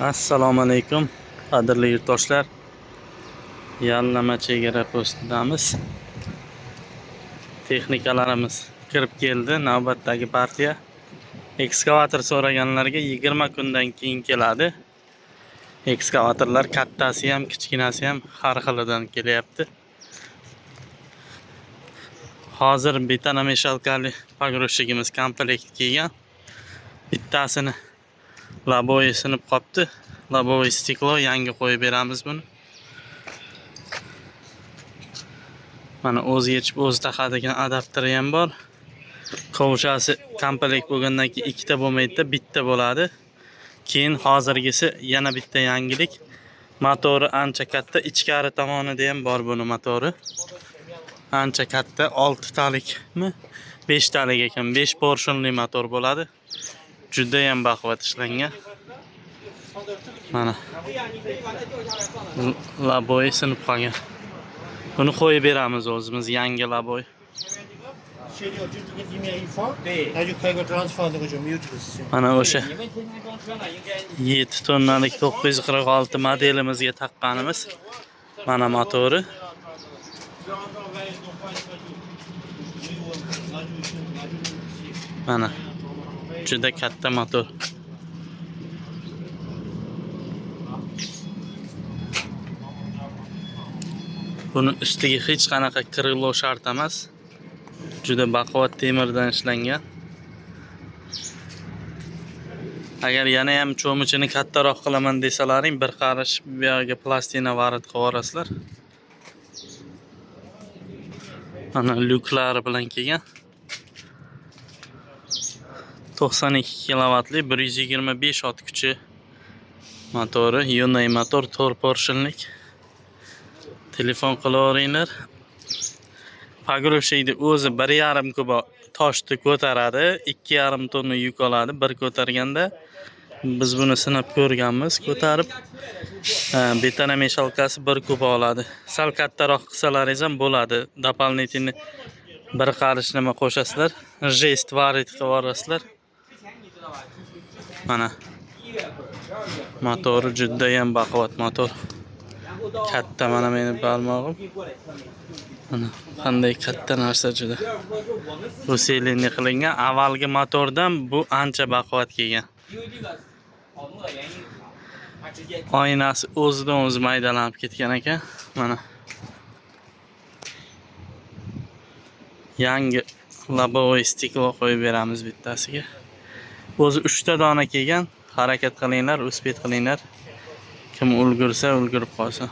Assalomu alaykum, qadrli yurtdoshlar. Yallama chegara postidamiz. Texnikalarimiz kirib keldi. Navbatdagi partiya. Ekskavator so'raganlarga 20 kundan keyin keladi. Ekskavatorlar kattasi ham, kichkinasi ham har xilidan kelyapti. Hozir betonameshalkali pogrosshigimiz komplekt kelgan. Bittasini laboy sinib qopti. Laboy stiklo yangi qo'yib beramiz buni. Mana o'zi yechib o'zi taqadigan adapteri ham bor. Kovshasi komplekt bo'lgandan keyin ikkita bo'lmaydi, bitta bo'ladi. Keyin hozirgisi yana bitta yangilik. Motori ancha katta, ichkari tomonida ham bor buni motori. Ancha katta, 6 talikmi? 5 talik ekan, 5 portionli motor bo'ladi. Juda ham baquvvat ishlangan. Mana laboy sinib qolgan. Buni qo'yib beramiz o'zimiz, yangi laboy. Mana o'sha 7 tonnalik 946 modelimizga taqqanimiz. Mana motori. Mana juda katta motor. Buni ustiga hech qanaqa krilo shart emas. Juda baquvvat temirdan ishlangan. Agar yana ham cho'michini kattaroq qilaman desalaring, bir qarish bu yerga plastina varid qilib yuborasizlar. Mana lyuklari bilan kelgan. 92 kilovatli 125 ot kuchi motori, Hyundai motor, 4 portionlik. Telefon qilaveringlar. Pagroshiyni o'zi 1,5 kuba toshni ko'taradi, 2,5 tonna yuk oladi bir ko'targanda. Biz buni sinab ko'rganmiz, ko'tarib. Betonameshalkasi 1 kuba oladi. Sal kattaroq qilsalaringiz ham bo'ladi. Doполнительно bir qarish nima qo'shasizlar, jest varid qilib yuborasizlar. Mana motori juda ham baquvvat motor. Katta, mana meni barmog'im. Mana qanday katta narsa juda. Ruselini qilingan avvalgi motordan bu ancha baquvvat kelgan. Oynasi o'zidan o'zi maydalanib ketgan ekan. Mana yangi laboy stiklo qo'yib beramiz bittasiga. O'zi 3 ta dona kelgan. Harakat qilinglar, uspet qilinglar. Kim ulgursa ulgurib qolsin.